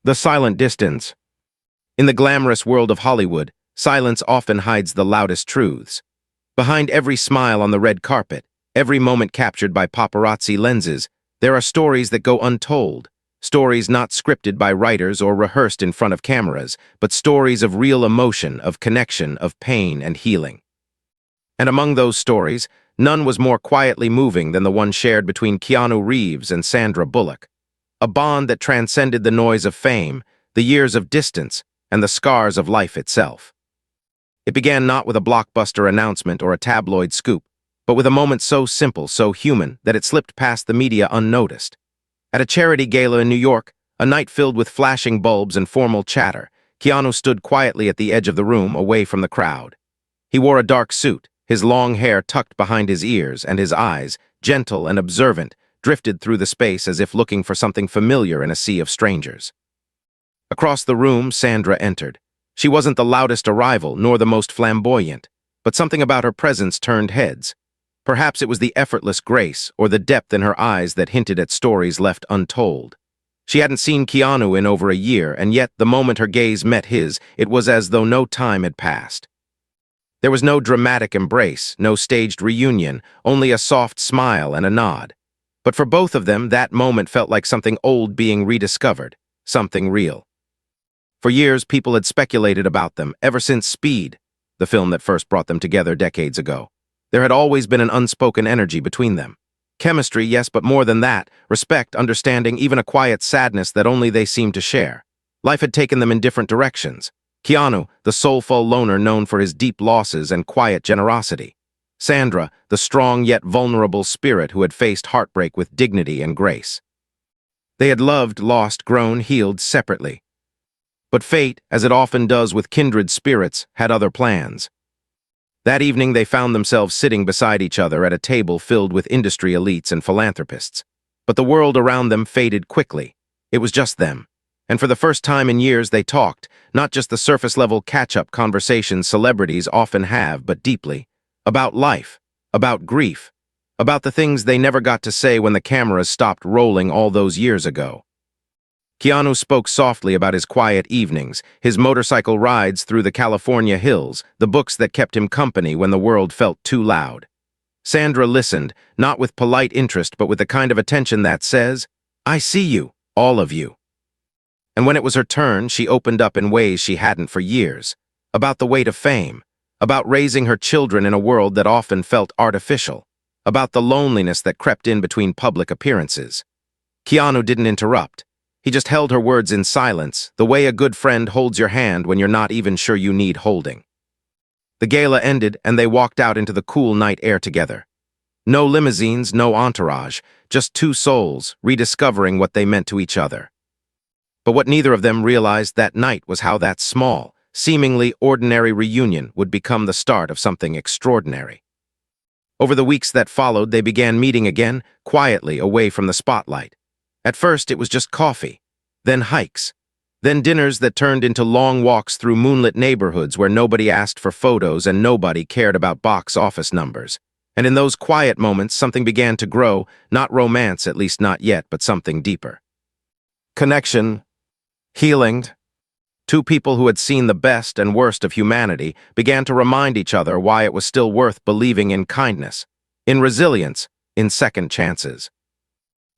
The silent distance. In the glamorous world of Hollywood, silence often hides the loudest truths. Behind every smile on the red carpet, every moment captured by paparazzi lenses, there are stories that go untold. Stories not scripted by writers or rehearsed in front of cameras, but stories of real emotion, of connection, of pain and healing. And among those stories, none was more quietly moving than the one shared between Keanu Reeves and Sandra Bullock. A bond that transcended the noise of fame, the years of distance, and the scars of life itself. It began not with a blockbuster announcement or a tabloid scoop, but with a moment so simple, so human, that it slipped past the media unnoticed. At a charity gala in New York, a night filled with flashing bulbs and formal chatter, Keanu stood quietly at the edge of the room, away from the crowd. He wore a dark suit, his long hair tucked behind his ears, and his eyes, gentle and observant, drifted through the space as if looking for something familiar in a sea of strangers. Across the room, Sandra entered. She wasn't the loudest arrival, nor the most flamboyant, but something about her presence turned heads. Perhaps it was the effortless grace or the depth in her eyes that hinted at stories left untold. She hadn't seen Keanu in over a year, and yet the moment her gaze met his, it was as though no time had passed. There was no dramatic embrace, no staged reunion, only a soft smile and a nod. But for both of them, that moment felt like something old being rediscovered, something real. For years, people had speculated about them, ever since Speed, the film that first brought them together decades ago. There had always been an unspoken energy between them. Chemistry, yes, but more than that, respect, understanding, even a quiet sadness that only they seemed to share. Life had taken them in different directions. Keanu, the soulful loner known for his deep losses and quiet generosity. Sandra, the strong yet vulnerable spirit who had faced heartbreak with dignity and grace. They had loved, lost, grown, healed separately. But fate, as it often does with kindred spirits, had other plans. That evening they found themselves sitting beside each other at a table filled with industry elites and philanthropists. But the world around them faded quickly. It was just them. And for the first time in years they talked, not just the surface-level catch-up conversations celebrities often have, but deeply. About life, about grief, about the things they never got to say when the cameras stopped rolling all those years ago. Keanu spoke softly about his quiet evenings, his motorcycle rides through the California hills, the books that kept him company when the world felt too loud. Sandra listened, not with polite interest, but with the kind of attention that says, "I see you, all of you." And when it was her turn, she opened up in ways she hadn't for years, about the weight of fame, about raising her children in a world that often felt artificial, about the loneliness that crept in between public appearances. Keanu didn't interrupt. He just held her words in silence, the way a good friend holds your hand when you're not even sure you need holding. The gala ended, and they walked out into the cool night air together. No limousines, no entourage, just two souls rediscovering what they meant to each other. But what neither of them realized that night was how that small, seemingly ordinary reunion would become the start of something extraordinary. Over the weeks that followed, they began meeting again, quietly, away from the spotlight. At first, it was just coffee, then hikes, then dinners that turned into long walks through moonlit neighborhoods where nobody asked for photos and nobody cared about box office numbers. And in those quiet moments, something began to grow, not romance, at least not yet, but something deeper. Connection, healing. Two people who had seen the best and worst of humanity began to remind each other why it was still worth believing in kindness, in resilience, in second chances.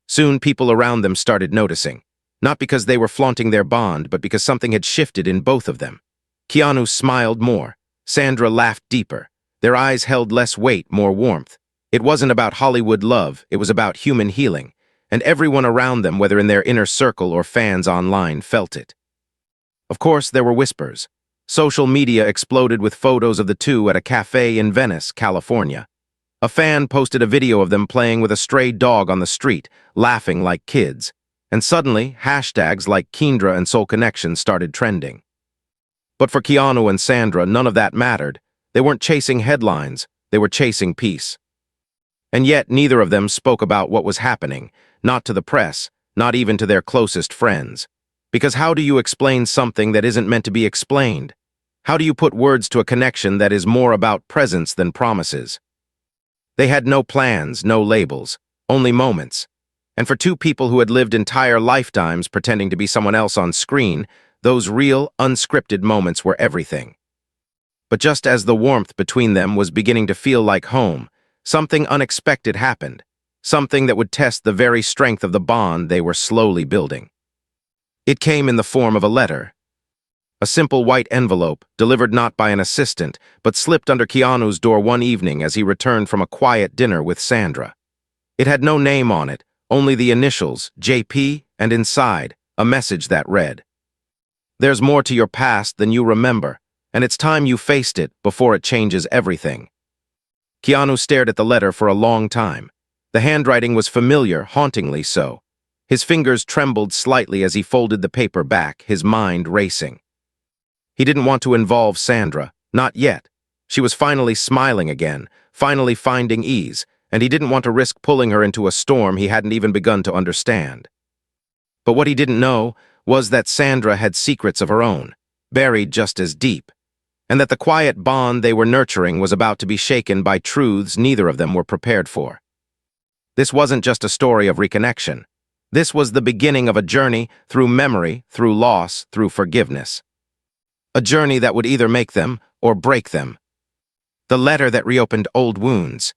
Soon people around them started noticing, not because they were flaunting their bond, but because something had shifted in both of them. Keanu smiled more. Sandra laughed deeper. Their eyes held less weight, more warmth. It wasn't about Hollywood love, it was about human healing, and everyone around them, whether in their inner circle or fans online, felt it. Of course, there were whispers. Social media exploded with photos of the two at a cafe in Venice, California. A fan posted a video of them playing with a stray dog on the street, laughing like kids. And suddenly, hashtags like Keanureeves and reconnection started trending. But for Keanu and Sandra, none of that mattered. They weren't chasing headlines, they were chasing peace. And yet, neither of them spoke about what was happening, not to the press, not even to their closest friends. Because how do you explain something that isn't meant to be explained? How do you put words to a connection that is more about presence than promises? They had no plans, no labels, only moments. And for two people who had lived entire lifetimes pretending to be someone else on screen, those real, unscripted moments were everything. But just as the warmth between them was beginning to feel like home, something unexpected happened, something that would test the very strength of the bond they were slowly building. It came in the form of a letter. A simple white envelope, delivered not by an assistant, but slipped under Keanu's door one evening as he returned from a quiet dinner with Sandra. It had no name on it, only the initials, JP, and inside, a message that read, "There's more to your past than you remember, and it's time you faced it before it changes everything." Keanu stared at the letter for a long time. The handwriting was familiar, hauntingly so. His fingers trembled slightly as he folded the paper back, his mind racing. He didn't want to involve Sandra, not yet. She was finally smiling again, finally finding ease, and he didn't want to risk pulling her into a storm he hadn't even begun to understand. But what he didn't know was that Sandra had secrets of her own, buried just as deep, and that the quiet bond they were nurturing was about to be shaken by truths neither of them were prepared for. This wasn't just a story of reconnection. This was the beginning of a journey through memory, through loss, through forgiveness. A journey that would either make them or break them. The letter that reopened old wounds.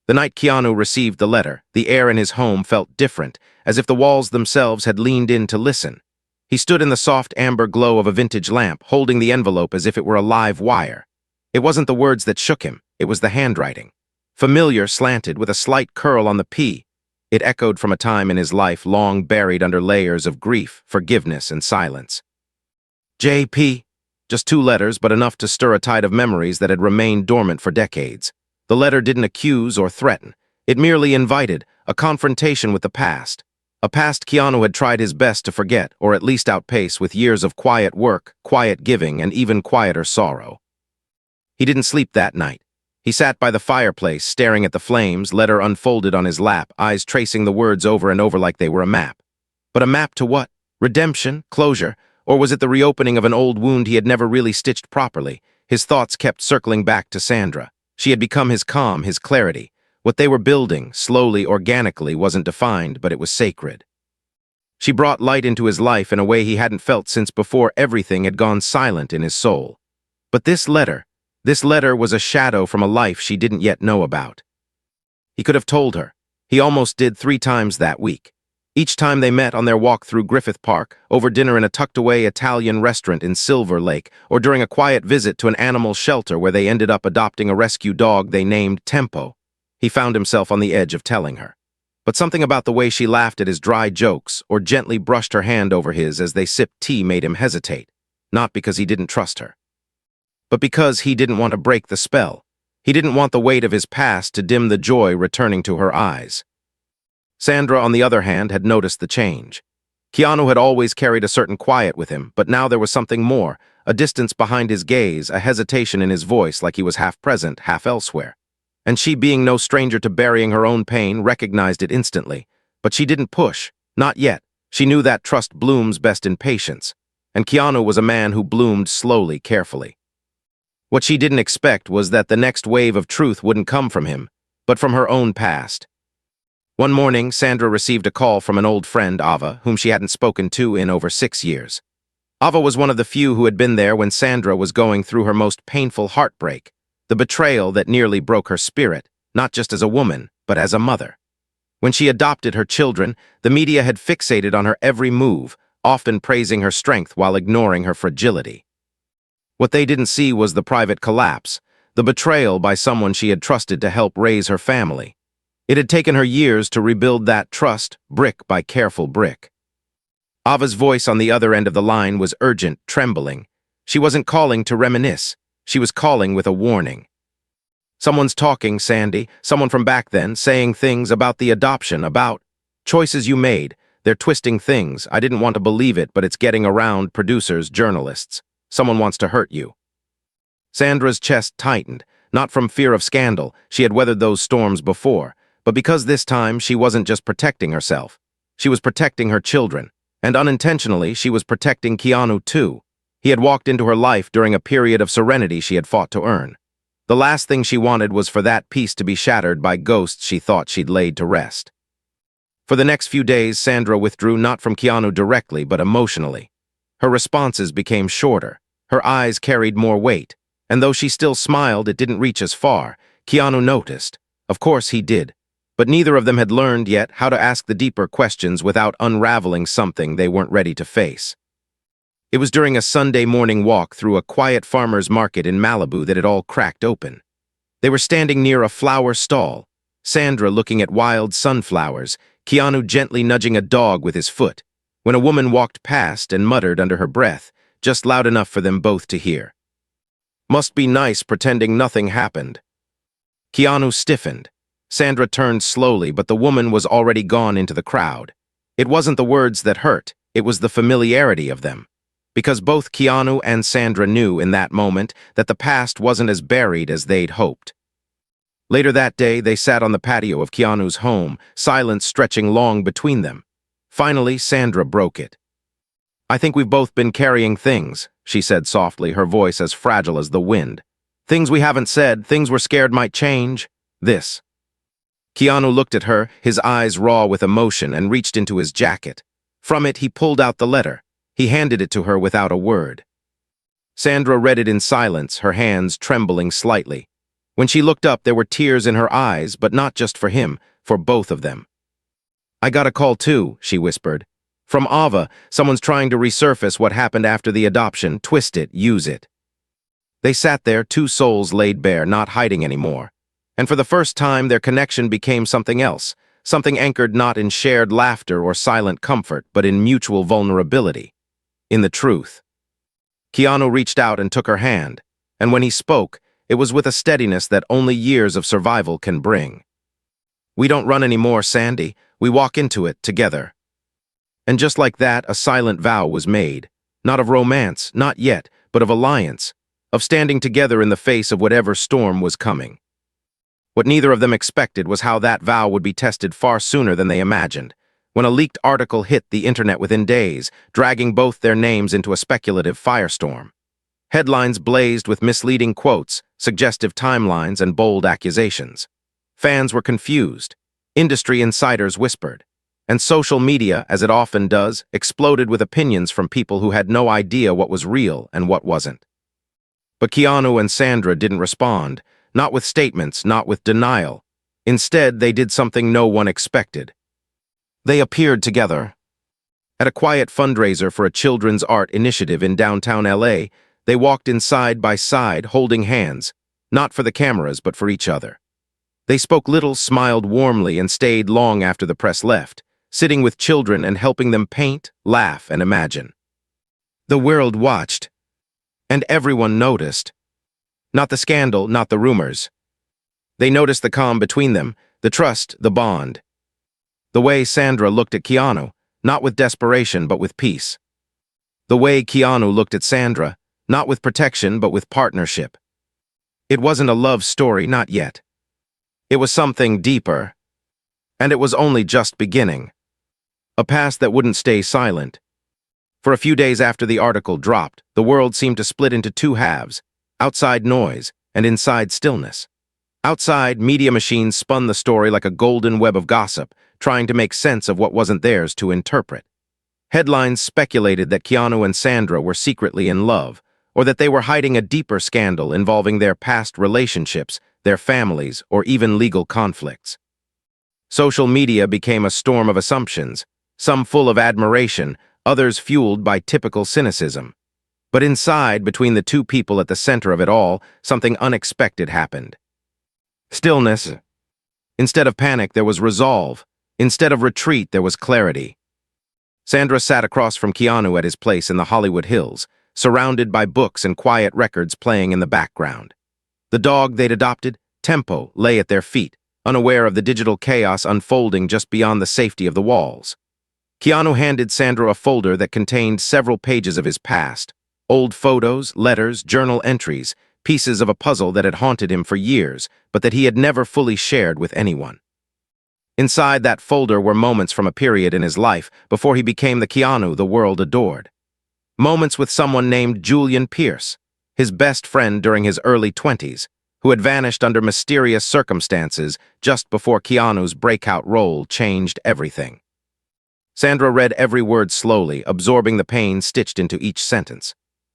The night Keanu received the letter, the air in his home felt different, as if the walls themselves had leaned in to listen. He stood in the soft amber glow of a vintage lamp, holding the envelope as if it were a live wire. It wasn't the words that shook him, it was the handwriting. Familiar, slanted, with a slight curl on the P. It echoed from a time in his life long buried under layers of grief, forgiveness, and silence. JP. Just two letters, but enough to stir a tide of memories that had remained dormant for decades. The letter didn't accuse or threaten. It merely invited a confrontation with the past. A past Keanu had tried his best to forget, or at least outpace, with years of quiet work, quiet giving, and even quieter sorrow. He didn't sleep that night. He sat by the fireplace, staring at the flames, letter unfolded on his lap, eyes tracing the words over and over like they were a map. But a map to what? Redemption? Closure? Or was it the reopening of an old wound he had never really stitched properly? His thoughts kept circling back to Sandra. She had become his calm, his clarity. What they were building, slowly, organically, wasn't defined, but it was sacred. She brought light into his life in a way he hadn't felt since before everything had gone silent in his soul. But this letter was a shadow from a life she didn't yet know about. He could have told her. He almost did 3 times that week. Each time they met on their walk through Griffith Park, over dinner in a tucked-away Italian restaurant in Silver Lake, or during a quiet visit to an animal shelter where they ended up adopting a rescue dog they named Tempo, he found himself on the edge of telling her. But something about the way she laughed at his dry jokes or gently brushed her hand over his as they sipped tea made him hesitate, not because he didn't trust her, but because he didn't want to break the spell. He didn't want the weight of his past to dim the joy returning to her eyes. Sandra, on the other hand, had noticed the change. Keanu had always carried a certain quiet with him, but now there was something more, a distance behind his gaze, a hesitation in his voice like he was half present, half elsewhere. And she, being no stranger to burying her own pain, recognized it instantly. But she didn't push, not yet. She knew that trust blooms best in patience. And Keanu was a man who bloomed slowly, carefully. What she didn't expect was that the next wave of truth wouldn't come from him, but from her own past. One morning, Sandra received a call from an old friend, Ava, whom she hadn't spoken to in over 6 years. Ava was one of the few who had been there when Sandra was going through her most painful heartbreak, the betrayal that nearly broke her spirit, not just as a woman, but as a mother. When she adopted her children, the media had fixated on her every move, often praising her strength while ignoring her fragility. What they didn't see was the private collapse, the betrayal by someone she had trusted to help raise her family. It had taken her years to rebuild that trust, brick by careful brick. Ava's voice on the other end of the line was urgent, trembling. She wasn't calling to reminisce. She was calling with a warning. "Someone's talking, Sandy, someone from back then, saying things about the adoption, about choices you made. They're twisting things. I didn't want to believe it, but it's getting around producers, journalists. Someone wants to hurt you." Sandra's chest tightened, not from fear of scandal. She had weathered those storms before. But because this time she wasn't just protecting herself. She was protecting her children. And unintentionally, she was protecting Keanu too. He had walked into her life during a period of serenity she had fought to earn. The last thing she wanted was for that peace to be shattered by ghosts she thought she'd laid to rest. For the next few days, Sandra withdrew not from Keanu directly, but emotionally. Her responses became shorter, her eyes carried more weight, and though she still smiled, it didn't reach as far. Keanu noticed. Of course he did. But neither of them had learned yet how to ask the deeper questions without unraveling something they weren't ready to face. It was during a Sunday morning walk through a quiet farmer's market in Malibu that it all cracked open. They were standing near a flower stall, Sandra looking at wild sunflowers, Keanu gently nudging a dog with his foot, when a woman walked past and muttered under her breath, just loud enough for them both to hear. "Must be nice pretending nothing happened." Keanu stiffened. Sandra turned slowly, but the woman was already gone into the crowd. It wasn't the words that hurt, it was the familiarity of them. Because both Keanu and Sandra knew in that moment that the past wasn't as buried as they'd hoped. Later that day, they sat on the patio of Keanu's home, silence stretching long between them. Finally, Sandra broke it. "I think we've both been carrying things," she said softly, her voice as fragile as the wind. "Things we haven't said, things we're scared might change. This." Keanu looked at her, his eyes raw with emotion, and reached into his jacket. From it, he pulled out the letter. He handed it to her without a word. Sandra read it in silence, her hands trembling slightly. When she looked up, there were tears in her eyes, but not just for him, for both of them. "I got a call too," she whispered. "From Ava, someone's trying to resurface what happened after the adoption, twist it, use it." They sat there, two souls laid bare, not hiding anymore. And for the first time, their connection became something else, something anchored not in shared laughter or silent comfort, but in mutual vulnerability. In the truth. Keanu reached out and took her hand, and when he spoke, it was with a steadiness that only years of survival can bring. "We don't run anymore, Sandy. We walk into it together." And just like that, a silent vow was made. Not of romance, not yet, but of alliance, of standing together in the face of whatever storm was coming. What neither of them expected was how that vow would be tested far sooner than they imagined. When a leaked article hit the internet within days, dragging both their names into a speculative firestorm. Headlines blazed with misleading quotes, suggestive timelines, and bold accusations. Fans were confused. Industry insiders whispered. And social media, as it often does, exploded with opinions from people who had no idea what was real and what wasn't. But Keanu and Sandra didn't respond, not with statements, not with denial. Instead, they did something no one expected. They appeared together. At a quiet fundraiser for a children's art initiative in downtown LA, they walked in side by side, holding hands, not for the cameras, but for each other. They spoke little, smiled warmly, and stayed long after the press left, sitting with children and helping them paint, laugh, and imagine. The world watched, and everyone noticed. Not the scandal, not the rumors. They noticed the calm between them, the trust, the bond. The way Sandra looked at Keanu, not with desperation, but with peace. The way Keanu looked at Sandra, not with protection, but with partnership. It wasn't a love story, not yet. It was something deeper. And it was only just beginning. A past that wouldn't stay silent. For a few days after the article dropped, the world seemed to split into two halves, outside noise and inside stillness. Outside, media machines spun the story like a golden web of gossip, trying to make sense of what wasn't theirs to interpret. Headlines speculated that Keanu and Sandra were secretly in love, or that they were hiding a deeper scandal involving their past relationships, their families, or even legal conflicts. Social media became a storm of assumptions, some full of admiration, others fueled by typical cynicism. But inside, between the two people at the center of it all, something unexpected happened. Stillness. Instead of panic, there was resolve. Instead of retreat, there was clarity. Sandra sat across from Keanu at his place in the Hollywood Hills, surrounded by books and quiet records playing in the background. The dog they'd adopted, Tempo, lay at their feet, unaware of the digital chaos unfolding just beyond the safety of the walls. Keanu handed Sandra a folder that contained several pages of his past, old photos, letters, journal entries, pieces of a puzzle that had haunted him for years, but that he had never fully shared with anyone. Inside that folder were moments from a period in his life before he became the Keanu the world adored. Moments with someone named Julian Pierce, his best friend during his early 20s, who had vanished under mysterious circumstances just before Keanu's breakout role changed everything. Sandra read every word slowly, absorbing the pain stitched into each sentence.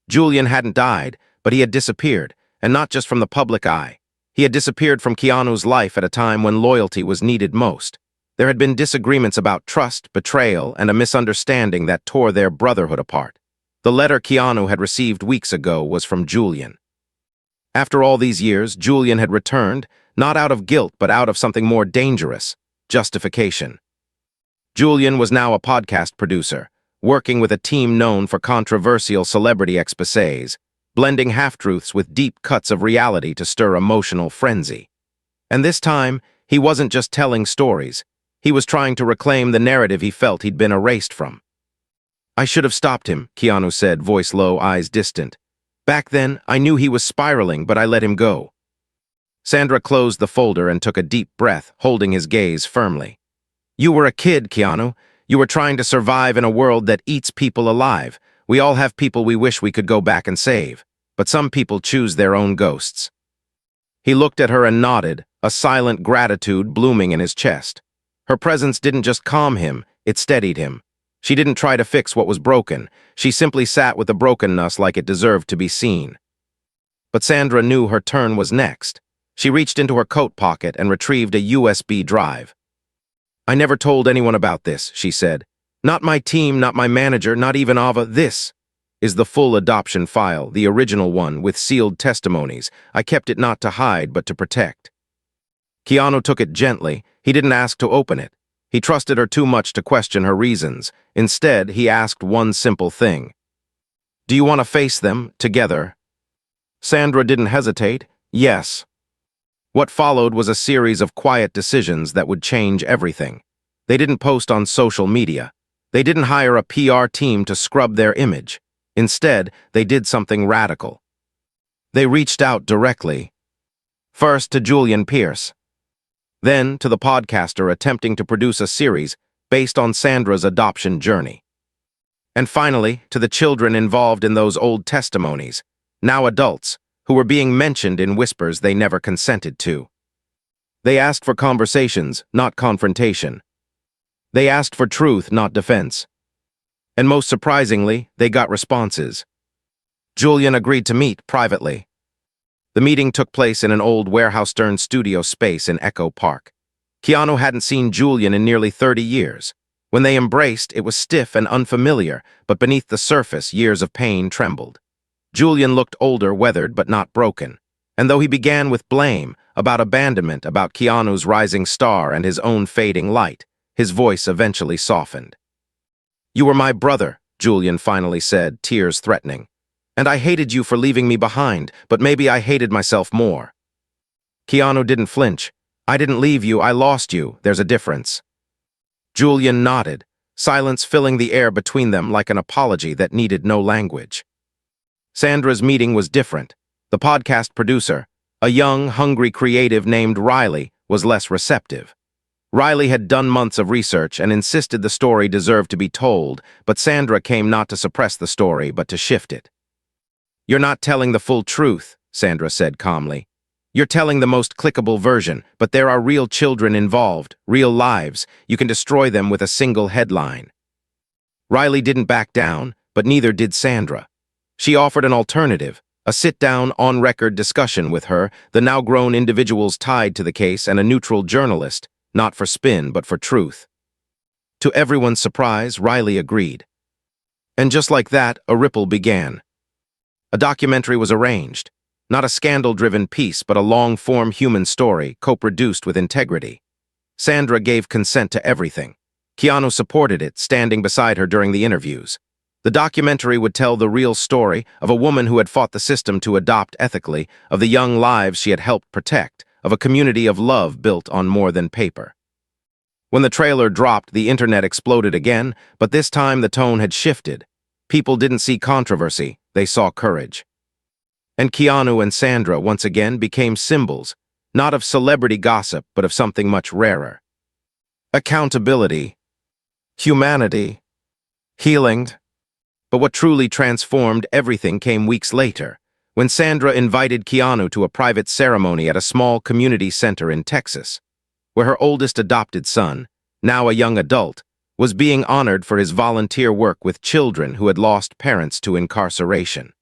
Julian hadn't died, but he had disappeared, and not just from the public eye. He had disappeared from Keanu's life at a time when loyalty was needed most. There had been disagreements about trust, betrayal, and a misunderstanding that tore their brotherhood apart. The letter Keanu had received weeks ago was from Julian. After all these years, Julian had returned, not out of guilt but out of something more dangerous: justification. Julian was now a podcast producer, working with a team known for controversial celebrity exposés, blending half-truths with deep cuts of reality to stir emotional frenzy. And this time, he wasn't just telling stories. He was trying to reclaim the narrative he felt he'd been erased from. "I should have stopped him," Keanu said, voice low, eyes distant. "Back then, I knew he was spiraling, but I let him go." Sandra closed the folder and took a deep breath, holding his gaze firmly. "You were a kid, Keanu. You were trying to survive in a world that eats people alive. We all have people we wish we could go back and save, but some people choose their own ghosts." He looked at her and nodded, a silent gratitude blooming in his chest. Her presence didn't just calm him, it steadied him. She didn't try to fix what was broken. She simply sat with the brokenness like it deserved to be seen. But Sandra knew her turn was next. She reached into her coat pocket and retrieved a USB drive. "I never told anyone about this," she said. "Not my team, not my manager, not even Ava. This is the full adoption file, the original one, with sealed testimonies. I kept it not to hide, but to protect." Keanu took it gently. He didn't ask to open it. He trusted her too much to question her reasons. Instead, he asked one simple thing. "Do you want to face them together?" Sandra didn't hesitate. "Yes." What followed was a series of quiet decisions that would change everything. They didn't post on social media. They didn't hire a PR team to scrub their image. Instead, they did something radical. They reached out directly. First to Julian Pierce. Then to the podcaster attempting to produce a series based on Sandra's adoption journey. And finally, to the children involved in those old testimonies, now adults, who were being mentioned in whispers they never consented to. They asked for conversations, not confrontation. They asked for truth, not defense. And most surprisingly, they got responses. Julian agreed to meet privately. The meeting took place in an old warehouse-turned studio space in Echo Park. Keanu hadn't seen Julian in nearly 30 years. When they embraced, it was stiff and unfamiliar, but beneath the surface, years of pain trembled. Julian looked older, weathered, but not broken. And though he began with blame, about abandonment, about Keanu's rising star and his own fading light, his voice eventually softened. "You were my brother," Julian finally said, tears threatening. "And I hated you for leaving me behind, but maybe I hated myself more." Keanu didn't flinch. "I didn't leave you, I lost you. There's a difference." Julian nodded, silence filling the air between them like an apology that needed no language. Sandra's meeting was different. The podcast producer, a young, hungry creative named Riley, was less receptive. Riley had done months of research and insisted the story deserved to be told, but Sandra came not to suppress the story, but to shift it. "You're not telling the full truth," Sandra said calmly. "You're telling the most clickable version, but there are real children involved, real lives. You can destroy them with a single headline." Riley didn't back down, but neither did Sandra. She offered an alternative, a sit-down, on-record discussion with her, the now-grown individuals tied to the case, and a neutral journalist, not for spin, but for truth. To everyone's surprise, Riley agreed. And just like that, a ripple began. A documentary was arranged. Not a scandal-driven piece, but a long-form human story, co-produced with integrity. Sandra gave consent to everything. Keanu supported it, standing beside her during the interviews. The documentary would tell the real story of a woman who had fought the system to adopt ethically, of the young lives she had helped protect, of a community of love built on more than paper. When the trailer dropped, the internet exploded again, but this time the tone had shifted. People didn't see controversy, they saw courage. And Keanu and Sandra once again became symbols, not of celebrity gossip, but of something much rarer. Accountability. Humanity. Healing. But what truly transformed everything came weeks later, when Sandra invited Keanu to a private ceremony at a small community center in Texas, where her oldest adopted son, now a young adult, was being honored for his volunteer work with children who had lost parents to incarceration.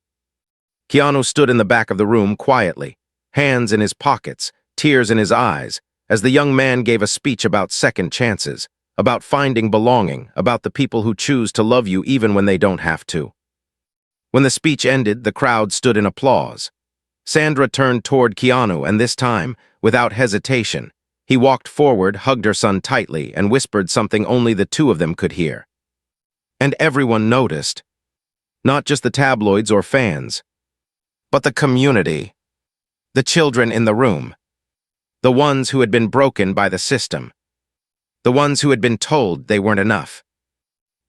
Keanu stood in the back of the room quietly, hands in his pockets, tears in his eyes, as the young man gave a speech about second chances, about finding belonging, about the people who choose to love you even when they don't have to. When the speech ended, the crowd stood in applause. Sandra turned toward Keanu, and this time, without hesitation, he walked forward, hugged her son tightly, and whispered something only the two of them could hear. And everyone noticed. Not just the tabloids or fans, but the community. The children in the room. The ones who had been broken by the system. The ones who had been told they weren't enough.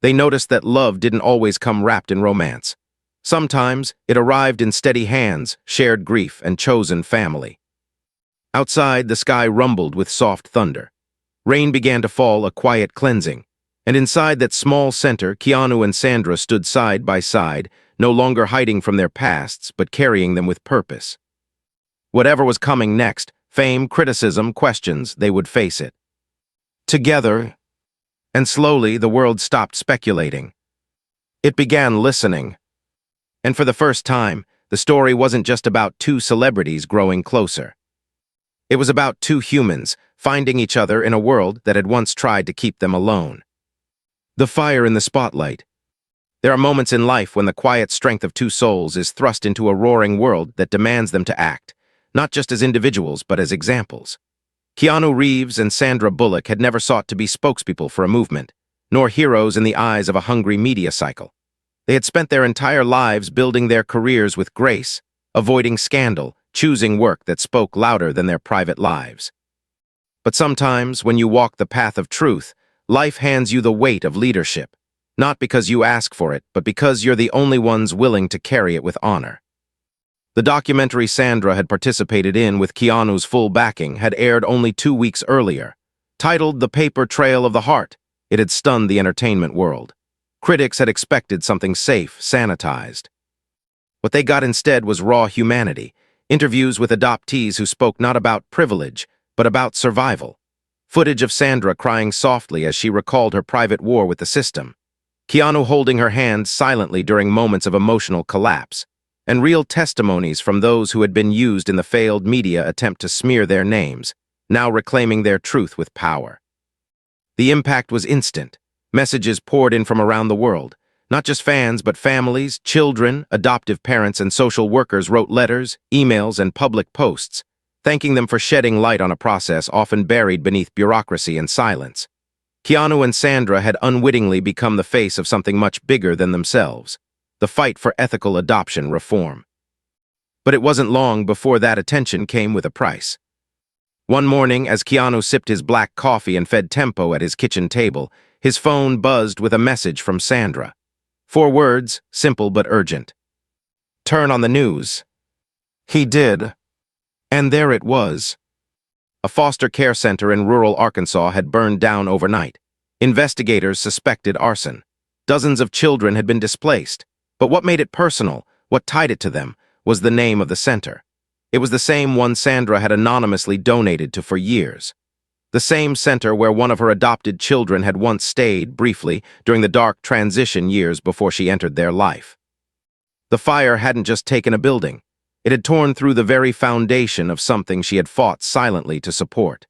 They noticed that love didn't always come wrapped in romance. Sometimes it arrived in steady hands, shared grief, and chosen family. Outside, the sky rumbled with soft thunder. Rain began to fall, a quiet cleansing. And inside that small center, Keanu and Sandra stood side by side, no longer hiding from their pasts, but carrying them with purpose. Whatever was coming next, fame, criticism, questions, they would face it. Together, and slowly the world stopped speculating. It began listening. And for the first time, the story wasn't just about two celebrities growing closer. It was about two humans finding each other in a world that had once tried to keep them alone. The fire in the spotlight. There are moments in life when the quiet strength of two souls is thrust into a roaring world that demands them to act, not just as individuals but as examples. Keanu Reeves and Sandra Bullock had never sought to be spokespeople for a movement, nor heroes in the eyes of a hungry media cycle. They had spent their entire lives building their careers with grace, avoiding scandal, choosing work that spoke louder than their private lives. But sometimes, when you walk the path of truth, life hands you the weight of leadership, not because you ask for it, but because you're the only ones willing to carry it with honor. The documentary Sandra had participated in with Keanu's full backing had aired only 2 weeks earlier. Titled The Paper Trail of the Heart, it had stunned the entertainment world. Critics had expected something safe, sanitized. What they got instead was raw humanity, interviews with adoptees who spoke not about privilege, but about survival. Footage of Sandra crying softly as she recalled her private war with the system. Keanu holding her hand silently during moments of emotional collapse, and real testimonies from those who had been used in the failed media attempt to smear their names, now reclaiming their truth with power. The impact was instant. Messages poured in from around the world. Not just fans, but families, children, adoptive parents, and social workers wrote letters, emails, and public posts, thanking them for shedding light on a process often buried beneath bureaucracy and silence. Keanu and Sandra had unwittingly become the face of something much bigger than themselves, the fight for ethical adoption reform. But it wasn't long before that attention came with a price. One morning, as Keanu sipped his black coffee and fed tempo at his kitchen table, his phone buzzed with a message from Sandra. 4 words, simple but urgent. Turn on the news. He did. And there it was. A foster care center in rural Arkansas had burned down overnight. Investigators suspected arson. Dozens of children had been displaced. But what made it personal, what tied it to them, was the name of the center. It was the same one Sandra had anonymously donated to for years. The same center where one of her adopted children had once stayed, briefly, during the dark transition years before she entered their life. The fire hadn't just taken a building. It had torn through the very foundation of something she had fought silently to support.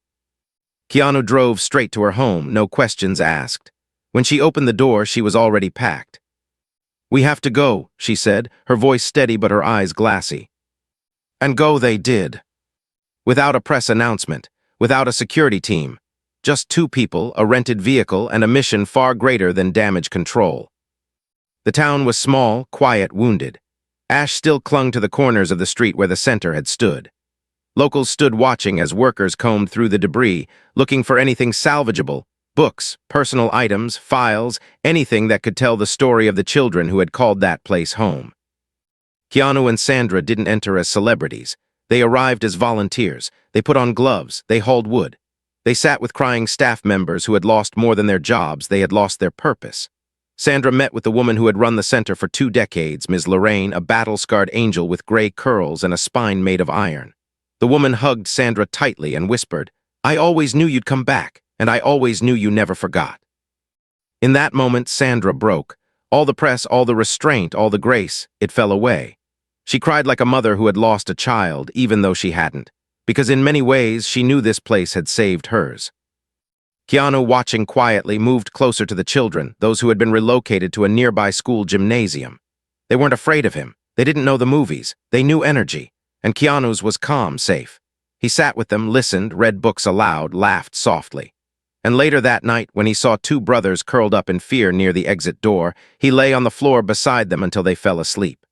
Keanu drove straight to her home, no questions asked. When she opened the door, she was already packed. "We have to go," she said, her voice steady but her eyes glassy. And go they did. Without a press announcement, without a security team, just 2 people, a rented vehicle, and a mission far greater than damage control. The town was small, quiet, wounded. Ash still clung to the corners of the street where the center had stood. Locals stood watching as workers combed through the debris, looking for anything salvageable, books, personal items, files, anything that could tell the story of the children who had called that place home. Keanu and Sandra didn't enter as celebrities. They arrived as volunteers. They put on gloves. They hauled wood. They sat with crying staff members who had lost more than their jobs. They had lost their purpose. Sandra met with the woman who had run the center for 2 decades, Ms. Lorraine, a battle-scarred angel with gray curls and a spine made of iron. The woman hugged Sandra tightly and whispered, "I always knew you'd come back, and I always knew you never forgot." In that moment, Sandra broke. All the press, all the restraint, all the grace, it fell away. She cried like a mother who had lost a child, even though she hadn't, because in many ways she knew this place had saved hers. Keanu, watching quietly, moved closer to the children, those who had been relocated to a nearby school gymnasium. They weren't afraid of him. They didn't know the movies. They knew energy. And Keanu's was calm, safe. He sat with them, listened, read books aloud, laughed softly. And later that night, when he saw 2 brothers curled up in fear near the exit door, he lay on the floor beside them until they fell asleep.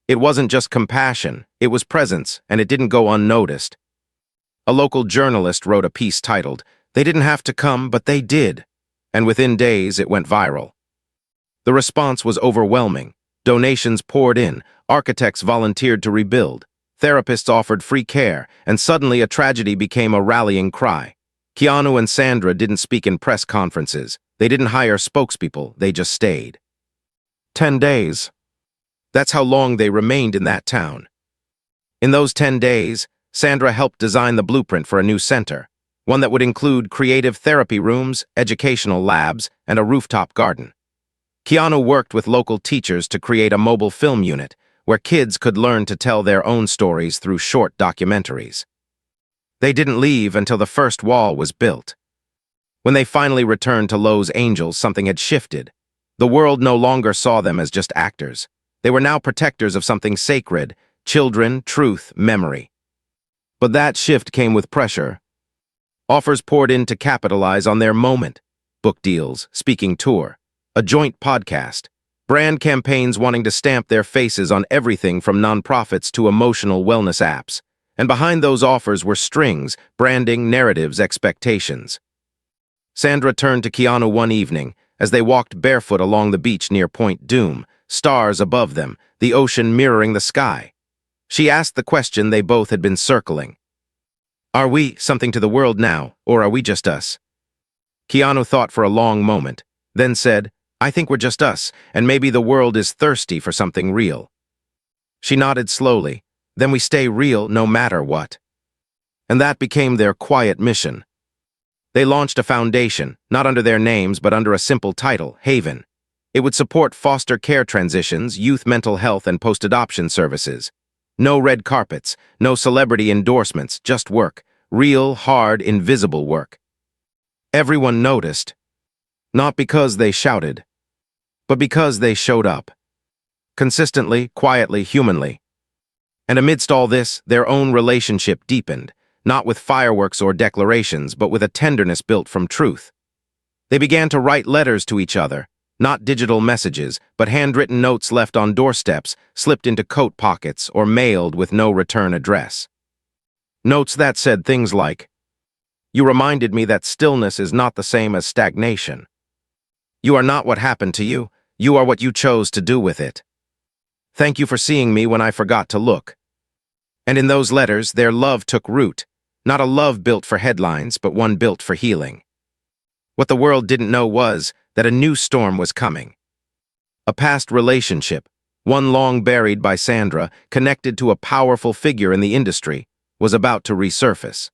It wasn't just compassion, it was presence, and it didn't go unnoticed. A local journalist wrote a piece titled, "They didn't have to come, but they did," and within days it went viral. The response was overwhelming. Donations poured in, architects volunteered to rebuild, therapists offered free care, and suddenly a tragedy became a rallying cry. Keanu and Sandra didn't speak in press conferences. They didn't hire spokespeople, they just stayed. 10 days. That's how long they remained in that town. In those 10 days, Sandra helped design the blueprint for a new center, one that would include creative therapy rooms, educational labs, and a rooftop garden. Keanu worked with local teachers to create a mobile film unit where kids could learn to tell their own stories through short documentaries. They didn't leave until the first wall was built. When they finally returned to Lowe's Angels, something had shifted. The world no longer saw them as just actors. They were now protectors of something sacred: children, truth, memory. But that shift came with pressure. Offers poured in to capitalize on their moment. Book deals, speaking tour, a joint podcast, brand campaigns wanting to stamp their faces on everything from nonprofits to emotional wellness apps. And behind those offers were strings, branding, narratives, expectations. Sandra turned to Keanu one evening as they walked barefoot along the beach near Point Doom, stars above them, the ocean mirroring the sky. She asked the question they both had been circling. Are we something to the world now, or are we just us? Keanu thought for a long moment, then said, I think we're just us, and maybe the world is thirsty for something real. She nodded slowly. Then we stay real no matter what. And that became their quiet mission. They launched a foundation, not under their names but under a simple title, Haven. It would support foster care transitions, youth mental health, and post-adoption services. No red carpets, no celebrity endorsements, just work. Real, hard, invisible work. Everyone noticed. Not because they shouted, but because they showed up. Consistently, quietly, humanly. And amidst all this, their own relationship deepened, not with fireworks or declarations, but with a tenderness built from truth. They began to write letters to each other, not digital messages, but handwritten notes left on doorsteps, slipped into coat pockets, or mailed with no return address. Notes that said things like, "You reminded me that stillness is not the same as stagnation. You are not what happened to you, you are what you chose to do with it. Thank you for seeing me when I forgot to look." And in those letters, their love took root, not a love built for headlines, but one built for healing. What the world didn't know was that a new storm was coming. A past relationship, one long buried by Sandra, connected to a powerful figure in the industry, was about to resurface.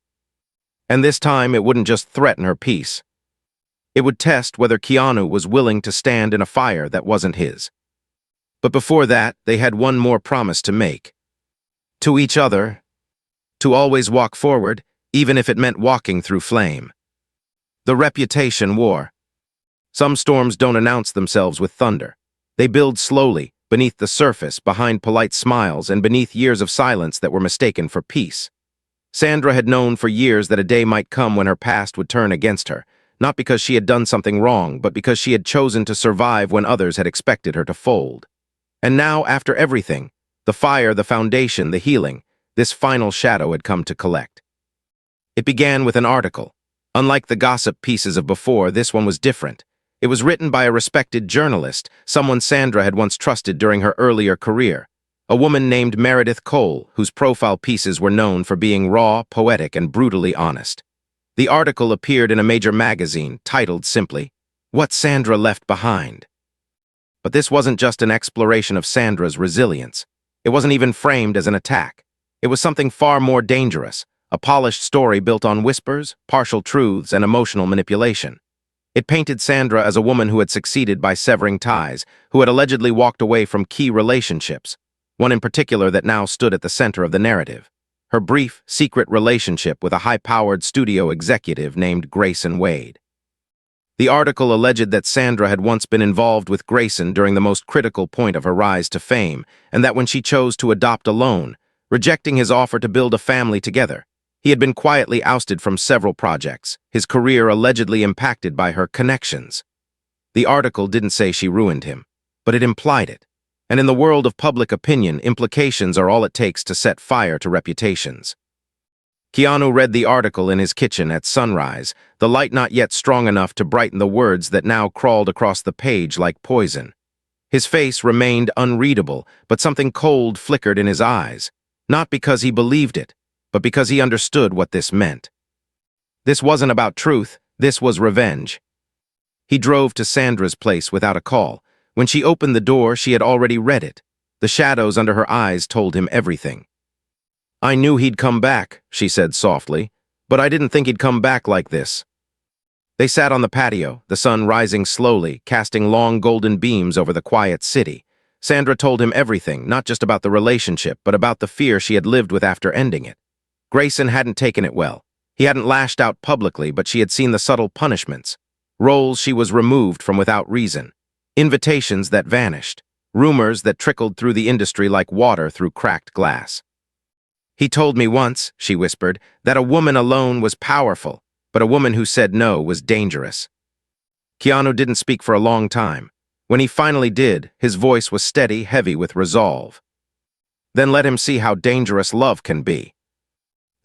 And this time it wouldn't just threaten her peace. It would test whether Keanu was willing to stand in a fire that wasn't his. But before that, they had one more promise to make. To each other, to always walk forward, even if it meant walking through flame. The reputation war. Some storms don't announce themselves with thunder. They build slowly, beneath the surface, behind polite smiles, and beneath years of silence that were mistaken for peace. Sandra had known for years that a day might come when her past would turn against her, not because she had done something wrong, but because she had chosen to survive when others had expected her to fold. And now, after everything, the fire, the foundation, the healing, this final shadow had come to collect. It began with an article. Unlike the gossip pieces of before, this one was different. It was written by a respected journalist, someone Sandra had once trusted during her earlier career, a woman named Meredith Cole, whose profile pieces were known for being raw, poetic, and brutally honest. The article appeared in a major magazine, titled simply, "What Sandra Left Behind." But this wasn't just an exploration of Sandra's resilience. It wasn't even framed as an attack. It was something far more dangerous, a polished story built on whispers, partial truths, and emotional manipulation. It painted Sandra as a woman who had succeeded by severing ties, who had allegedly walked away from key relationships, one in particular that now stood at the center of the narrative. Her brief, secret relationship with a high-powered studio executive named Grayson Wade. The article alleged that Sandra had once been involved with Grayson during the most critical point of her rise to fame, and that when she chose to adopt alone, rejecting his offer to build a family together, he had been quietly ousted from several projects, his career allegedly impacted by her connections. The article didn't say she ruined him, but it implied it. And in the world of public opinion, implications are all it takes to set fire to reputations. Keanu read the article in his kitchen at sunrise, the light not yet strong enough to brighten the words that now crawled across the page like poison. His face remained unreadable, but something cold flickered in his eyes, not because he believed it, but because he understood what this meant. This wasn't about truth, this was revenge. He drove to Sandra's place without a call. When she opened the door, she had already read it. The shadows under her eyes told him everything. "I knew he'd come back," she said softly, "but I didn't think he'd come back like this." They sat on the patio, the sun rising slowly, casting long golden beams over the quiet city. Sandra told him everything, not just about the relationship, but about the fear she had lived with after ending it. Grayson hadn't taken it well. He hadn't lashed out publicly, but she had seen the subtle punishments. Roles she was removed from without reason. Invitations that vanished. Rumors that trickled through the industry like water through cracked glass. "He told me once," she whispered, "that a woman alone was powerful, but a woman who said no was dangerous." Keanu didn't speak for a long time. When he finally did, his voice was steady, heavy with resolve. "Then let him see how dangerous love can be."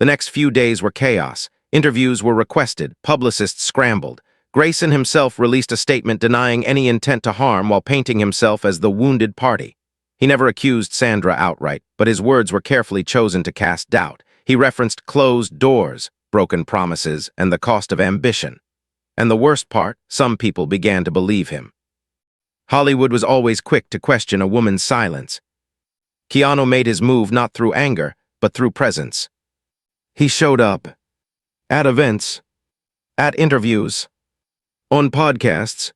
The next few days were chaos. Interviews were requested, publicists scrambled. Grayson himself released a statement denying any intent to harm while painting himself as the wounded party. He never accused Sandra outright, but his words were carefully chosen to cast doubt. He referenced closed doors, broken promises, and the cost of ambition. And the worst part, some people began to believe him. Hollywood was always quick to question a woman's silence. Keanu made his move not through anger, but through presence. He showed up. At events. At interviews. On podcasts.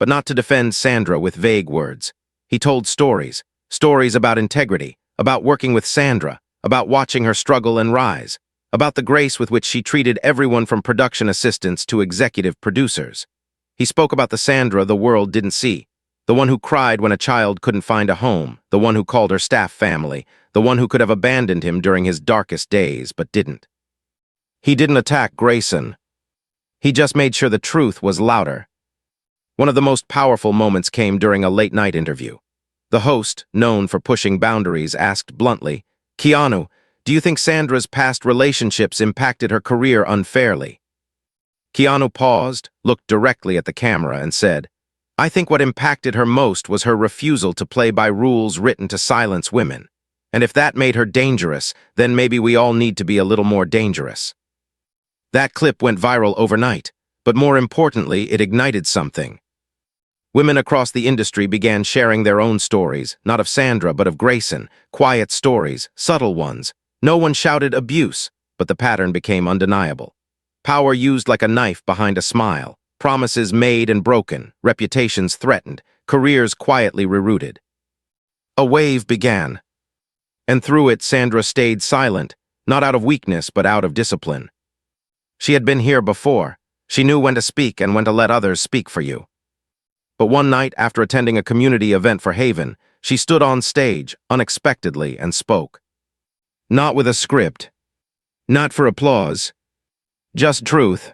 But not to defend Sandra with vague words. He told stories. Stories about integrity, about working with Sandra, about watching her struggle and rise, about the grace with which she treated everyone from production assistants to executive producers. He spoke about the Sandra the world didn't see, the one who cried when a child couldn't find a home, the one who called her staff family, the one who could have abandoned him during his darkest days but didn't. He didn't attack Grayson. He just made sure the truth was louder. One of the most powerful moments came during a late-night interview. The host, known for pushing boundaries, asked bluntly, "Keanu, do you think Sandra's past relationships impacted her career unfairly?" Keanu paused, looked directly at the camera, and said, "I think what impacted her most was her refusal to play by rules written to silence women. And if that made her dangerous, then maybe we all need to be a little more dangerous." That clip went viral overnight, but more importantly, it ignited something. Women across the industry began sharing their own stories, not of Sandra, but of Grayson, quiet stories, subtle ones. No one shouted abuse, but the pattern became undeniable. Power used like a knife behind a smile, promises made and broken, reputations threatened, careers quietly rerouted. A wave began. And through it, Sandra stayed silent, not out of weakness, but out of discipline. She had been here before. She knew when to speak and when to let others speak for you. But one night, after attending a community event for Haven, she stood on stage, unexpectedly, and spoke. Not with a script. Not for applause. Just truth.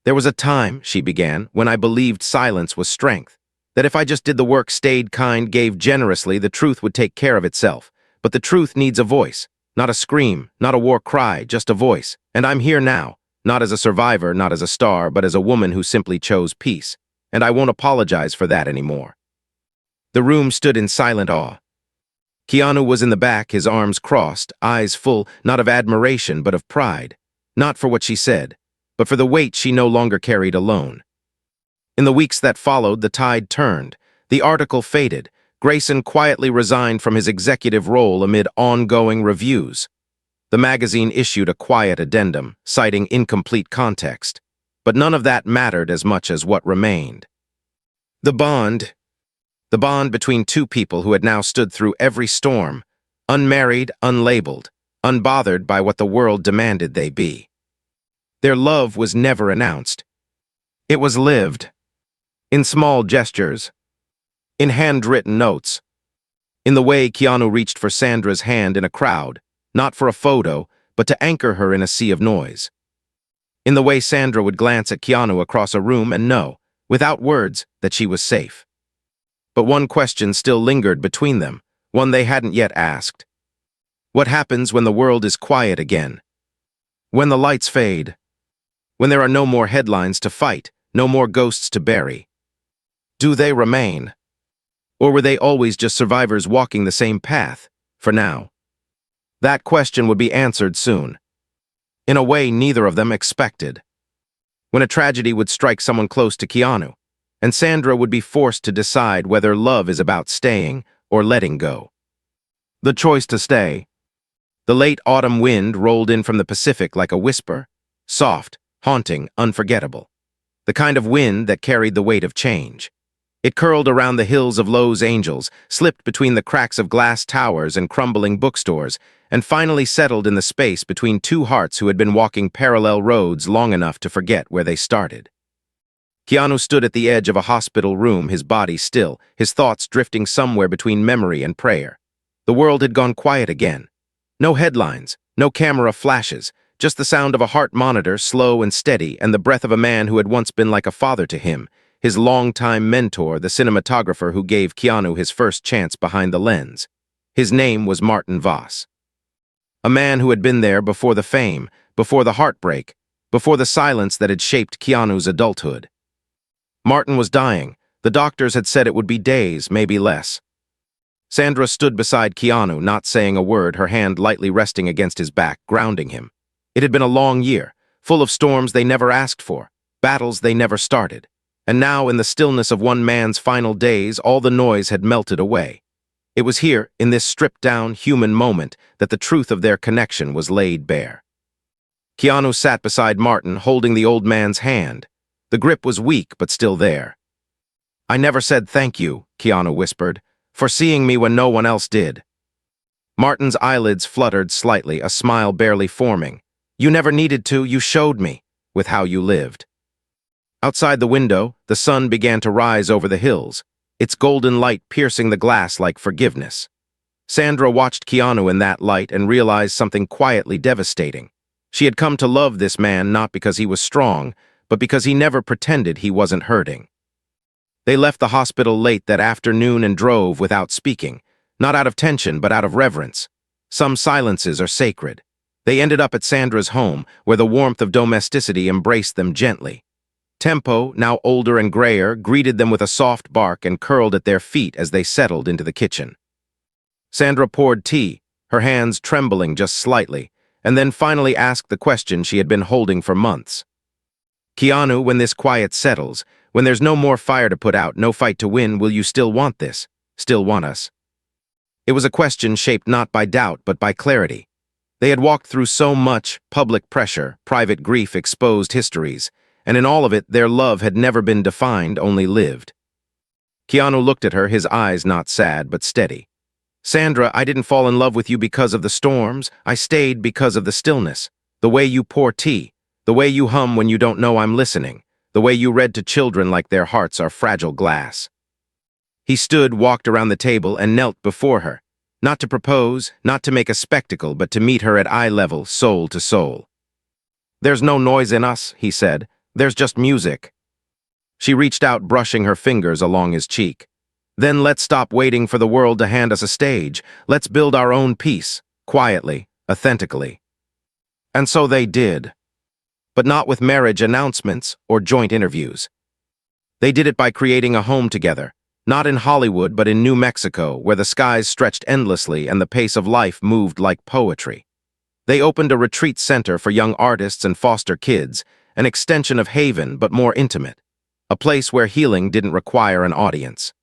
"There was a time," she began, "when I believed silence was strength. That if I just did the work, stayed kind, gave generously, the truth would take care of itself. But the truth needs a voice. Not a scream, not a war cry, just a voice. And I'm here now. Not as a survivor, not as a star, but as a woman who simply chose peace. And I won't apologize for that anymore." The room stood in silent awe. Keanu was in the back, his arms crossed, eyes full, not of admiration, but of pride. Not for what she said, but for the weight she no longer carried alone. In the weeks that followed, the tide turned. The article faded. Grayson quietly resigned from his executive role amid ongoing reviews. The magazine issued a quiet addendum, citing incomplete context. But none of that mattered as much as what remained. The bond. The bond between two people who had now stood through every storm, unmarried, unlabeled, unbothered by what the world demanded they be. Their love was never announced. It was lived. In small gestures. In handwritten notes. In the way Keanu reached for Sandra's hand in a crowd, not for a photo, but to anchor her in a sea of noise. In the way Sandra would glance at Keanu across a room and know, without words, that she was safe. But one question still lingered between them, one they hadn't yet asked. What happens when the world is quiet again? When the lights fade? When there are no more headlines to fight, no more ghosts to bury? Do they remain? Or were they always just survivors walking the same path, for now? That question would be answered soon. In a way neither of them expected. When a tragedy would strike someone close to Keanu, and Sandra would be forced to decide whether love is about staying or letting go. The choice to stay. The late autumn wind rolled in from the Pacific like a whisper, soft, haunting, unforgettable. The kind of wind that carried the weight of change. It curled around the hills of Los Angeles, slipped between the cracks of glass towers and crumbling bookstores, and finally settled in the space between two hearts who had been walking parallel roads long enough to forget where they started. Keanu stood at the edge of a hospital room, his body still, his thoughts drifting somewhere between memory and prayer. The world had gone quiet again. No headlines, no camera flashes, just the sound of a heart monitor, slow and steady, and the breath of a man who had once been like a father to him, his longtime mentor, the cinematographer who gave Keanu his first chance behind the lens. His name was Martin Voss. A man who had been there before the fame, before the heartbreak, before the silence that had shaped Keanu's adulthood. Martin was dying. The doctors had said it would be days, maybe less. Sandra stood beside Keanu, not saying a word, her hand lightly resting against his back, grounding him. It had been a long year, full of storms they never asked for, battles they never started. And now, in the stillness of one man's final days, all the noise had melted away. It was here, in this stripped-down, human moment, that the truth of their connection was laid bare. Keanu sat beside Martin, holding the old man's hand. The grip was weak, but still there. "I never said thank you," Keanu whispered, "for seeing me when no one else did." Martin's eyelids fluttered slightly, a smile barely forming. "You never needed to, you showed me, with how you lived." Outside the window, the sun began to rise over the hills, its golden light piercing the glass like forgiveness. Sandra watched Keanu in that light and realized something quietly devastating. She had come to love this man not because he was strong, but because he never pretended he wasn't hurting. They left the hospital late that afternoon and drove without speaking, not out of tension but out of reverence. Some silences are sacred. They ended up at Sandra's home, where the warmth of domesticity embraced them gently. Tempo, now older and grayer, greeted them with a soft bark and curled at their feet as they settled into the kitchen. Sandra poured tea, her hands trembling just slightly, and then finally asked the question she had been holding for months. "Keanu, when this quiet settles, when there's no more fire to put out, no fight to win, will you still want this? Still want us?" It was a question shaped not by doubt but by clarity. They had walked through so much, public pressure, private grief, exposed histories, and in all of it their love had never been defined, only lived. Keanu looked at her, his eyes not sad but steady. "Sandra, I didn't fall in love with you because of the storms. I stayed because of the stillness. The way you pour tea, the way you hum when you don't know I'm listening, the way you read to children like their hearts are fragile glass." He stood, walked around the table, and knelt before her, not to propose, not to make a spectacle, but to meet her at eye level, soul to soul. "There's no noise in us," he said. "There's just music." She reached out, brushing her fingers along his cheek. "Then let's stop waiting for the world to hand us a stage. Let's build our own peace, quietly, authentically." And so they did. But not with marriage announcements or joint interviews. They did it by creating a home together, not in Hollywood but in New Mexico, where the skies stretched endlessly and the pace of life moved like poetry. They opened a retreat center for young artists and foster kids, an extension of Haven but more intimate, a place where healing didn't require an audience.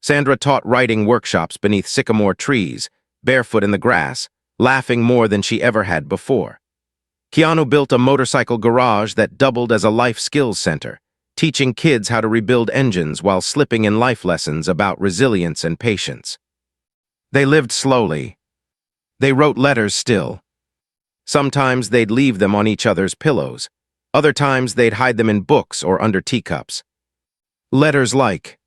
Sandra taught writing workshops beneath sycamore trees, barefoot in the grass, laughing more than she ever had before. Keanu built a motorcycle garage that doubled as a life skills center, teaching kids how to rebuild engines while slipping in life lessons about resilience and patience. They lived slowly. They wrote letters still. Sometimes they'd leave them on each other's pillows. Other times they'd hide them in books or under teacups. Letters like,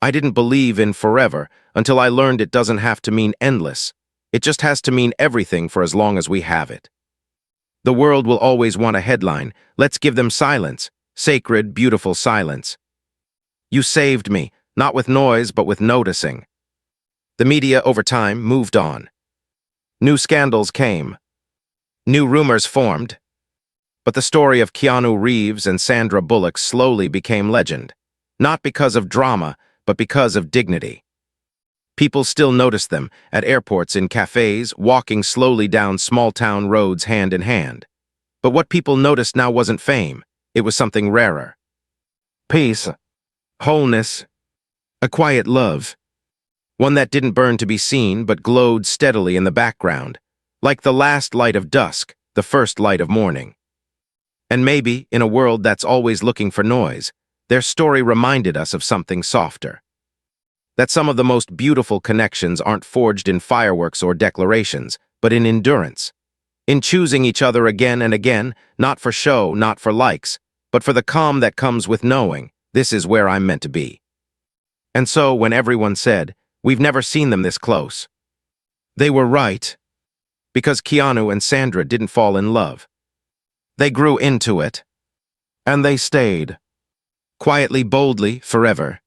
"I didn't believe in forever until I learned it doesn't have to mean endless. It just has to mean everything for as long as we have it. The world will always want a headline. Let's give them silence. Sacred, beautiful silence. You saved me, not with noise, but with noticing." The media, over time, moved on. New scandals came. New rumors formed. But the story of Keanu Reeves and Sandra Bullock slowly became legend. Not because of drama, but because of dignity. People still noticed them, at airports, in cafes, walking slowly down small-town roads hand in hand. But what people noticed now wasn't fame. It was something rarer. Peace. Wholeness. A quiet love. One that didn't burn to be seen, but glowed steadily in the background, like the last light of dusk, the first light of morning. And maybe, in a world that's always looking for noise, their story reminded us of something softer. That some of the most beautiful connections aren't forged in fireworks or declarations, but in endurance. In choosing each other again and again, not for show, not for likes, but for the calm that comes with knowing, this is where I'm meant to be. And so, when everyone said, "We've never seen them this close," they were right. Because Keanu and Sandra didn't fall in love. They grew into it. And they stayed. Quietly, boldly, forever.